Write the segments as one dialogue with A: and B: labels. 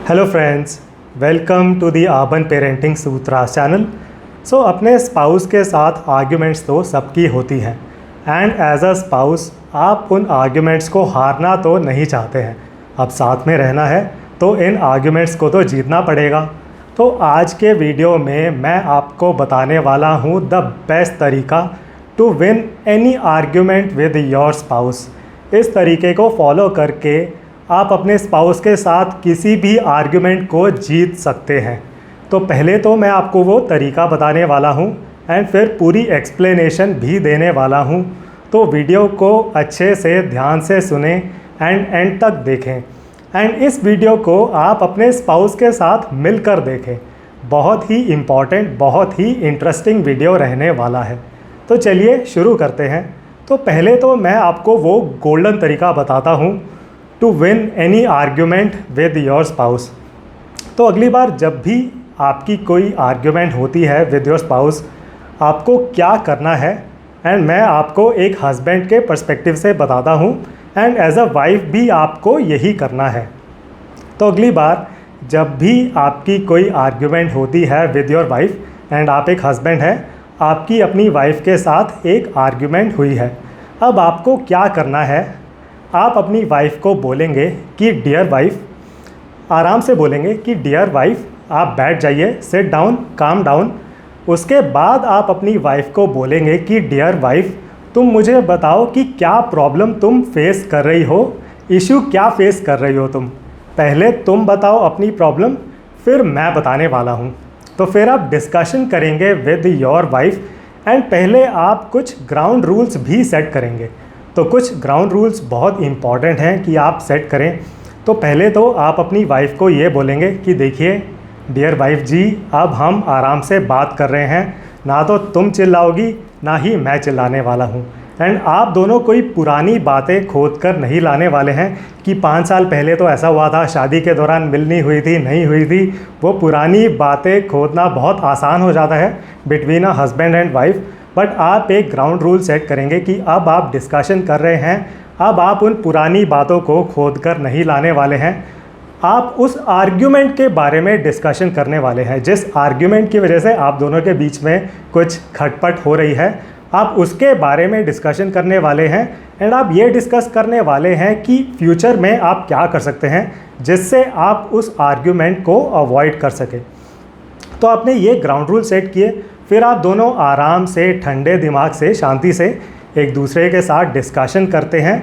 A: Hello friends, welcome to the urban parenting Sutras channel. अपने spouse के साथ आर्ग्यूमेंट्स तो सबकी होती हैं एंड एज अ स्पाउस आप उन आर्ग्यूमेंट्स को हारना तो नहीं चाहते हैं। अब साथ में रहना है तो इन आर्ग्यूमेंट्स को तो जीतना पड़ेगा। तो आज के वीडियो में मैं आपको बताने वाला हूँ द बेस्ट तरीका to win any argument with your spouse. इस तरीके को फॉलो करके आप अपने स्पाउस के साथ किसी भी आर्ग्यूमेंट को जीत सकते हैं। तो पहले तो मैं आपको वो तरीका बताने वाला हूँ एंड फिर पूरी एक्सप्लेनेशन भी देने वाला हूँ। तो वीडियो को अच्छे से ध्यान से सुने एंड एंड तक देखें एंड इस वीडियो को आप अपने स्पाउस के साथ मिलकर देखें। बहुत ही इम्पॉर्टेंट, बहुत ही इंटरेस्टिंग वीडियो रहने वाला है। तो चलिए शुरू करते हैं। तो पहले तो मैं आपको वो गोल्डन तरीका बताता हूँ to win any argument with your spouse. तो अगली बार जब भी आपकी कोई आर्ग्यूमेंट होती है विद योर स्पाउस, आपको क्या करना है एंड मैं आपको एक हस्बैंड के पर्सपेक्टिव से बताता हूँ एंड एज अ वाइफ भी आपको यही करना है। तो अगली बार जब भी आपकी कोई आर्ग्यूमेंट होती है विद योर वाइफ एंड आप एक हस्बैंड हैं, आपकी अपनी वाइफ के साथ एक आर्ग्यूमेंट हुई है, अब आपको क्या करना है? आप अपनी वाइफ को बोलेंगे कि डियर वाइफ, आराम से बोलेंगे कि डियर वाइफ आप बैठ जाइए, सिट डाउन, काम डाउन। उसके बाद आप अपनी वाइफ को बोलेंगे कि डियर वाइफ, तुम मुझे बताओ कि क्या प्रॉब्लम तुम फेस कर रही हो, इशू क्या फेस कर रही हो तुम। पहले तुम बताओ अपनी प्रॉब्लम, फिर मैं बताने वाला हूँ। तो फिर आप डिस्कशन करेंगे विद योर वाइफ एंड पहले आप कुछ ग्राउंड रूल्स भी सेट करेंगे। तो कुछ ग्राउंड रूल्स बहुत इम्पॉर्टेंट हैं कि आप सेट करें। तो पहले तो आप अपनी वाइफ को ये बोलेंगे कि देखिए डियर वाइफ जी, अब हम आराम से बात कर रहे हैं, ना तो तुम चिल्लाओगी ना ही मैं चिल्लाने वाला हूँ। एंड आप दोनों कोई पुरानी बातें खोद कर नहीं लाने वाले हैं कि 5 साल पहले तो ऐसा हुआ था, शादी के दौरान मिलनी हुई थी, नहीं हुई थी। वो पुरानी बातें खोदना बहुत आसान हो जाता है between a husband and wife. But आप एक ग्राउंड रूल सेट करेंगे कि अब आप डिस्कशन कर रहे हैं, अब आप उन पुरानी बातों को खोद कर नहीं लाने वाले हैं। आप उस आर्ग्यूमेंट के बारे में डिस्कशन करने वाले हैं जिस आर्ग्यूमेंट की वजह से आप दोनों के बीच में कुछ खटपट हो रही है, आप उसके बारे में डिस्कशन करने वाले हैं। एंड आप ये डिस्कस करने वाले हैं कि फ्यूचर में आप क्या कर सकते हैं जिससे आप उस आर्ग्यूमेंट को अवॉइड कर सकें। तो आपने ये ग्राउंड रूल सेट किए, फिर आप दोनों आराम से ठंडे दिमाग से शांति से एक दूसरे के साथ डिस्कशन करते हैं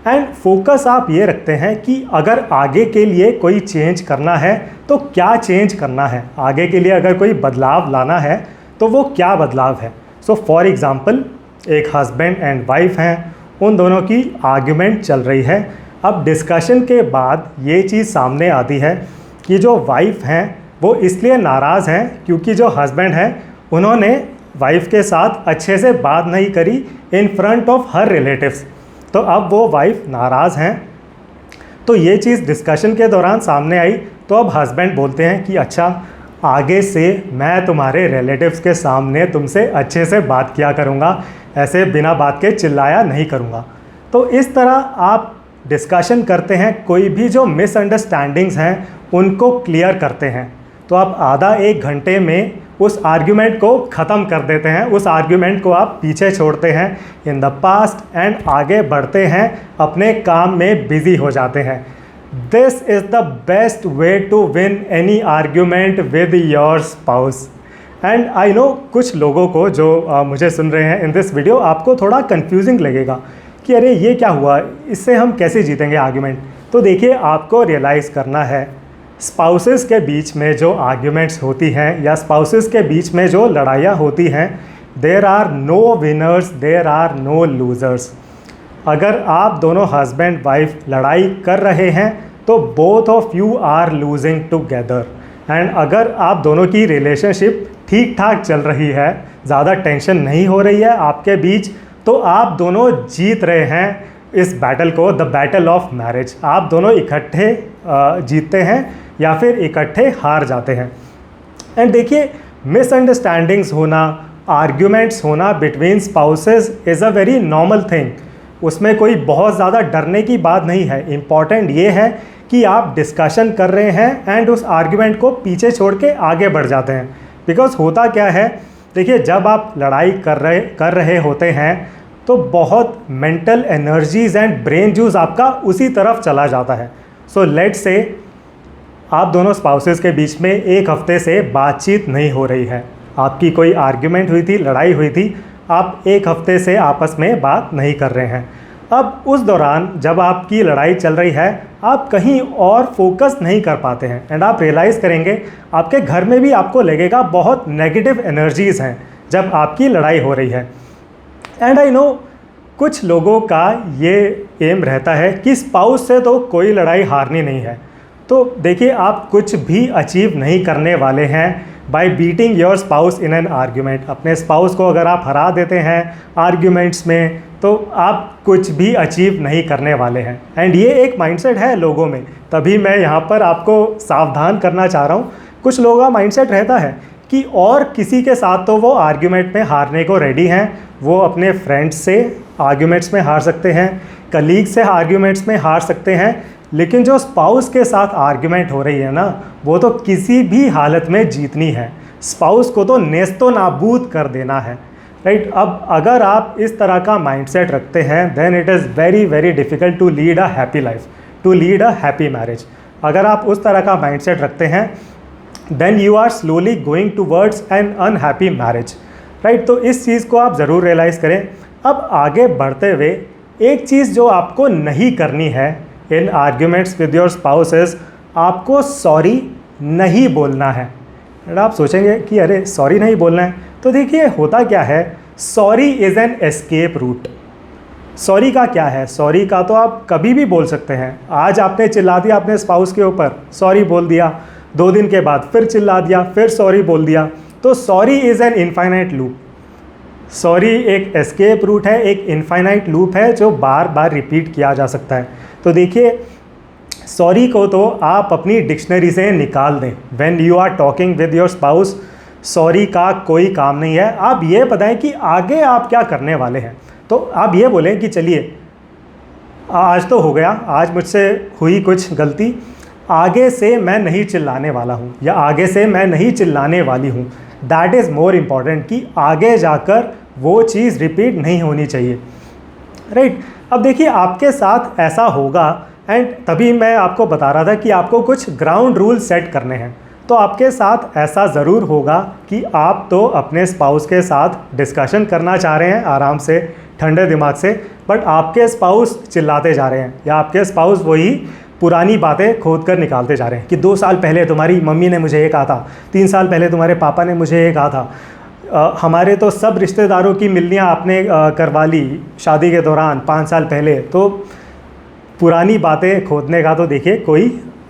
A: एंड फोकस आप ये रखते हैं कि अगर आगे के लिए कोई चेंज करना है तो क्या चेंज करना है, आगे के लिए अगर कोई बदलाव लाना है तो वो क्या बदलाव है। सो फॉर एग्ज़ाम्पल एक हस्बैंड एंड वाइफ हैं, उन दोनों की आर्ग्यूमेंट चल रही है। अब डिस्कशन के बाद ये चीज़ सामने आती है कि जो वाइफ हैं वो इसलिए नाराज़ हैं क्योंकि जो हस्बैंड हैं उन्होंने वाइफ के साथ अच्छे से बात नहीं करी in front of her relatives. तो अब वो वाइफ नाराज़ हैं। तो ये चीज़ डिस्कशन के दौरान सामने आई। तो अब हस्बैंड बोलते हैं कि अच्छा, आगे से मैं तुम्हारे रिलेटिव्स के सामने तुमसे अच्छे से बात किया करूँगा, ऐसे बिना बात के चिल्लाया नहीं करूँगा। तो इस तरह आप डिस्कशन करते हैं, कोई भी जो मिसअंडरस्टैंडिंग्स हैं उनको क्लियर करते हैं। तो आप आधा 1 घंटे में उस आर्ग्यूमेंट को ख़त्म कर देते हैं, उस आर्ग्यूमेंट को आप पीछे छोड़ते हैं इन द पास्ट एंड आगे बढ़ते हैं, अपने काम में बिज़ी हो जाते हैं। This is the best way to win any argument with your spouse. And I know कुछ लोगों को जो मुझे सुन रहे हैं इन दिस वीडियो, आपको थोड़ा कन्फ्यूजिंग लगेगा कि अरे ये क्या हुआ, इससे हम कैसे जीतेंगे आर्ग्यूमेंट। तो देखिए, आपको रियलाइज़ करना है स्पाउसेस के बीच में जो आर्ग्यूमेंट्स होती हैं या स्पाउसेस के बीच में जो लड़ाइयाँ होती हैं, there are no winners, there are no losers. अगर आप दोनों हस्बैंड वाइफ लड़ाई कर रहे हैं तो both of you are losing together. And अगर आप दोनों की रिलेशनशिप ठीक ठाक चल रही है, ज़्यादा टेंशन नहीं हो रही है आपके बीच, तो आप दोनों जीत रहे हैं इस बैटल को, द बैटल ऑफ मैरिज। आप दोनों इकट्ठे जीतते हैं या फिर इकट्ठे हार जाते हैं। एंड देखिए, मिसअंडरस्टैंडिंग्स होना, आर्ग्यूमेंट्स होना between spouses is a very normal thing. उसमें कोई बहुत ज़्यादा डरने की बात नहीं है। इम्पॉर्टेंट ये है कि कि आप डिस्कशन कर रहे हैं एंड उस आर्ग्यूमेंट को पीछे छोड़ के आगे बढ़ जाते हैं। बिकॉज होता क्या है, देखिए जब आप लड़ाई कर रहे होते हैं तो बहुत mental energies and brain juice आपका उसी तरफ चला जाता है। सो लेट्स से आप दोनों स्पाउसेस के बीच में एक हफ्ते से बातचीत नहीं हो रही है, आपकी कोई आर्ग्यूमेंट हुई थी, लड़ाई हुई थी, आप एक हफ्ते से आपस में बात नहीं कर रहे हैं। अब उस दौरान जब आपकी लड़ाई चल रही है आप कहीं और फोकस नहीं कर पाते हैं एंड आप रियलाइज़ करेंगे आपके घर में भी आपको लगेगा बहुत नेगेटिव एनर्जीज़ हैं जब आपकी लड़ाई हो रही है। एंड आई नो कुछ लोगों का ये एम रहता है कि स्पाउस से तो कोई लड़ाई हारनी नहीं है। तो देखिए आप कुछ भी अचीव नहीं करने वाले हैं bye beating your spouse in an argument. अपने स्पाउस को अगर आप हरा देते हैं आर्ग्यूमेंट्स में तो आप कुछ भी अचीव नहीं करने वाले हैं। एंड ये एक माइंडसेट है लोगों में, तभी मैं यहाँ पर आपको सावधान करना चाह रहा हूँ। कुछ लोगों का माइंडसेट रहता है कि और किसी के साथ तो वो आर्ग्यूमेंट में हारने को रेडी हैं, वो अपने फ्रेंड्स से आर्ग्यूमेंट्स में हार सकते हैं, कलीग से आर्ग्यूमेंट्स में हार सकते हैं, लेकिन जो स्पाउस के साथ आर्ग्यूमेंट हो रही है ना, वो तो किसी भी हालत में जीतनी है। स्पाउस को तो नेस्तो नाबूद कर देना है, राइट। अब अगर आप इस तरह का माइंडसेट रखते हैं then it is very very difficult to lead a happy life, to lead a happy marriage. अगर आप उस तरह का माइंडसेट रखते हैं then you are slowly going towards an unhappy marriage, right. तो इस चीज़ को आप ज़रूर रियलाइज़ करें। अब आगे बढ़ते हुए एक चीज़ जो आपको नहीं करनी है इन आर्ग्यूमेंट्स विद योर स्पाउसेस, आपको सॉरी नहीं बोलना है। और आप सोचेंगे कि अरे सॉरी नहीं बोलना है, तो देखिए होता क्या है, sorry is an escape route. Sorry का क्या है, सॉरी का तो आप कभी भी बोल सकते हैं। आज आपने चिल्ला दिया अपने स्पाउस के ऊपर, सॉरी बोल दिया, 2 दिन के बाद फिर चिल्ला दिया, फिर सॉरी बोल दिया, तो sorry is an infinite loop. Sorry एक एस्केप रूट है, एक इनफाइनाइट लूप है जो बार बार रिपीट किया जा सकता है। तो देखिए सॉरी को तो आप अपनी डिक्शनरी से निकाल दें। When you are talking with your spouse, sorry का कोई काम नहीं है। आप ये बताएं कि आगे आप क्या करने वाले हैं। तो आप ये बोलें कि चलिए आज तो हो गया, आज मुझसे हुई कुछ गलती, आगे से मैं नहीं चिल्लाने वाला हूँ या आगे से मैं नहीं चिल्लाने वाली हूँ। दैट इज़ मोर इम्पॉर्टेंट कि आगे जाकर वो चीज़ रिपीट नहीं होनी चाहिए, राइट। अब देखिए आपके साथ ऐसा होगा एंड तभी मैं आपको बता रहा था कि आपको कुछ ग्राउंड रूल सेट करने हैं। तो आपके साथ ऐसा ज़रूर होगा कि आप तो अपने स्पाउस के साथ डिस्कशन करना चाह रहे हैं आराम से, ठंडे दिमाग से, बट आपके स्पाउस चिल्लाते जा रहे हैं या आपके स्पाउस वही पुरानी बातें खोद कर निकालते जा रहे हैं कि 2 साल पहले तुम्हारी मम्मी ने मुझे ये कहा था, 3 साल पहले तुम्हारे पापा ने मुझे ये कहा था, हमारे तो सब रिश्तेदारों की मिलनियाँ आपने करवा ली शादी के दौरान 5 साल पहले। तो पुरानी बातें खोदने का तो देखिए कोई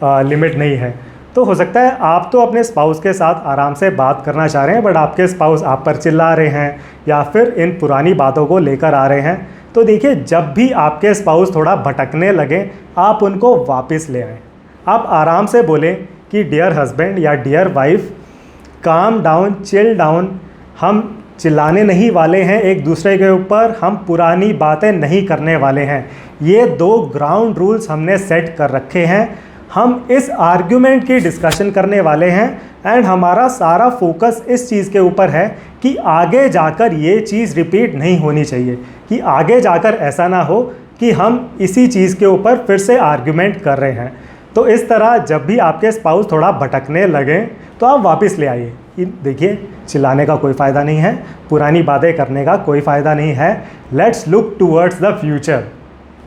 A: लिमिट नहीं है। तो हो सकता है आप तो अपने स्पाउस के साथ आराम से बात करना चाह रहे हैं बट आपके स्पाउस आप पर चिल्ला रहे हैं या फिर इन पुरानी बातों को लेकर आ रहे हैं। तो देखिए जब भी आपके स्पाउस थोड़ा भटकने लगे आप उनको वापस ले आएँ। आप आराम से बोलें कि डियर हस्बैंड या dear wife, calm down, chill down, हम चिल्लाने नहीं वाले हैं एक दूसरे के ऊपर, हम पुरानी बातें नहीं करने वाले हैं। ये 2 ग्राउंड रूल्स हमने सेट कर रखे हैं। हम इस आर्ग्यूमेंट की डिस्कशन करने वाले हैं एंड हमारा सारा फोकस इस चीज़ के ऊपर है कि आगे जाकर ये चीज़ रिपीट नहीं होनी चाहिए, कि आगे जाकर ऐसा ना हो कि हम इसी चीज़ के ऊपर फिर से आर्ग्यूमेंट कर रहे हैं। तो इस तरह जब भी आपके स्पाउस थोड़ा भटकने लगें तो आप वापस ले आइए। देखिए चिल्लाने का कोई फ़ायदा नहीं है, पुरानी बातें करने का कोई फ़ायदा नहीं है। Let's look towards the future,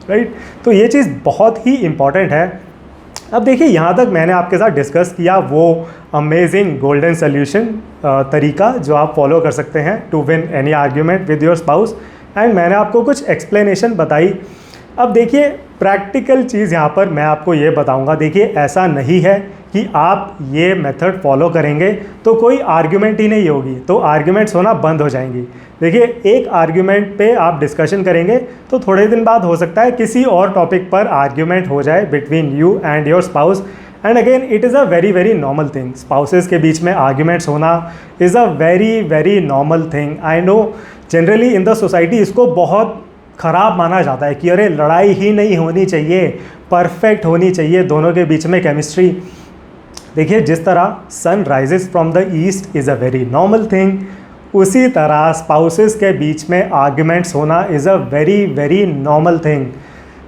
A: right. तो ये चीज़ बहुत ही इम्पॉर्टेंट है। अब देखिए यहाँ तक मैंने आपके साथ डिस्कस किया वो अमेजिंग गोल्डन सोल्यूशन तरीका जो आप फॉलो कर सकते हैं to win any argument with your spouse, and मैंने आपको कुछ एक्सप्लेनेशन बताई। अब देखिए प्रैक्टिकल चीज़ यहाँ पर मैं आपको ये बताऊँगा। देखिए ऐसा नहीं है कि आप ये मेथड फॉलो करेंगे तो कोई आर्ग्यूमेंट ही नहीं होगी, तो आर्ग्यूमेंट्स होना बंद हो जाएंगी। देखिए एक आर्ग्यूमेंट पे आप डिस्कशन करेंगे तो थोड़े दिन बाद हो सकता है किसी और टॉपिक पर आर्ग्यूमेंट हो जाए between you and your spouse, and again it is a very very normal thing. Spouses के बीच में आर्ग्यूमेंट्स होना is a very very normal thing. I know generally in the society इसको बहुत ख़राब माना जाता है कि अरे लड़ाई ही नहीं होनी चाहिए, परफेक्ट होनी चाहिए दोनों के बीच में केमिस्ट्री। देखिए, जिस तरह sun rises from the east is a very normal thing, उसी तरह स्पाउसेस के बीच में आर्ग्यूमेंट्स होना is a very very normal thing.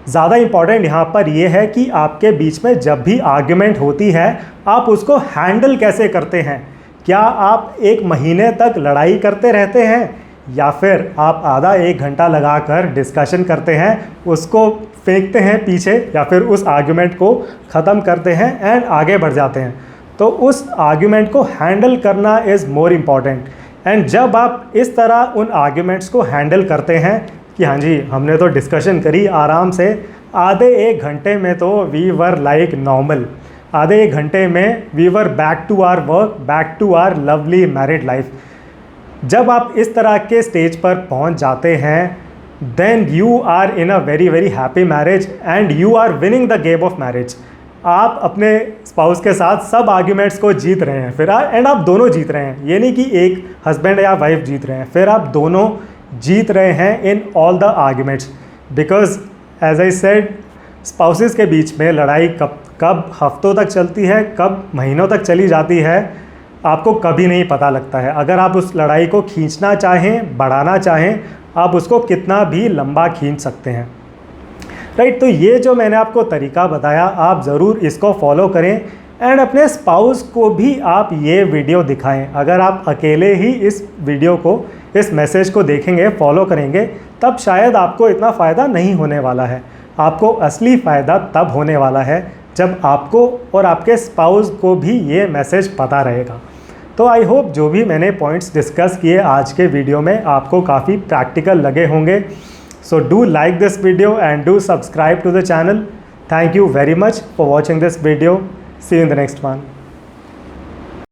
A: ज़्यादा इम्पॉर्टेंट यहाँ पर यह है कि आपके बीच में जब भी आर्ग्यूमेंट होती है, आप उसको हैंडल कैसे करते हैं। क्या आप 1 महीने तक लड़ाई करते रहते हैं, या फिर आप आधा 1 घंटा लगाकर डिस्कशन करते हैं, उसको फेंकते हैं पीछे, या फिर उस आर्ग्यूमेंट को ख़त्म करते हैं एंड आगे बढ़ जाते हैं। तो उस आर्ग्यूमेंट को हैंडल करना इज़ मोर इम्पॉर्टेंट। एंड जब आप इस तरह उन आर्ग्यूमेंट्स को हैंडल करते हैं कि हाँ जी, हमने तो डिस्कशन करी आराम से, आधे 1 घंटे में तो वी वर लाइक नॉर्मल, आधे 1 घंटे में we were back to our work, back to our lovely married life. जब आप इस तरह के स्टेज पर पहुंच जाते हैं, then you are in a very very happy marriage and you are winning the game of marriage. आप अपने स्पाउस के साथ सब आर्ग्यूमेंट्स को जीत रहे हैं, फिर एंड आप दोनों जीत रहे हैं। ये नहीं कि एक हस्बैंड या वाइफ जीत रहे हैं, फिर आप दोनों जीत रहे हैं in all the arguments. Because as I said, spouses के बीच में लड़ाई कब हफ्तों तक चलती है, कब महीनों तक चली जाती है, आपको कभी नहीं पता लगता है। अगर आप उस लड़ाई को खींचना चाहें, बढ़ाना चाहें, आप उसको कितना भी लंबा खींच सकते हैं। राइट, तो ये जो मैंने आपको तरीका बताया, आप ज़रूर इसको फॉलो करें एंड अपने स्पाउस को भी आप ये वीडियो दिखाएं। अगर आप अकेले ही इस वीडियो को, इस मैसेज को देखेंगे, फॉलो करेंगे, तब शायद आपको इतना फ़ायदा नहीं होने वाला है। आपको असली फ़ायदा तब होने वाला है जब आपको और आपके स्पाउस को भी ये मैसेज पता रहेगा। तो आई होप जो भी मैंने पॉइंट्स डिस्कस किए आज के वीडियो में आपको काफ़ी प्रैक्टिकल लगे होंगे। So do like this video and do subscribe to the channel. Thank you very much for watching this video. See you in the next one.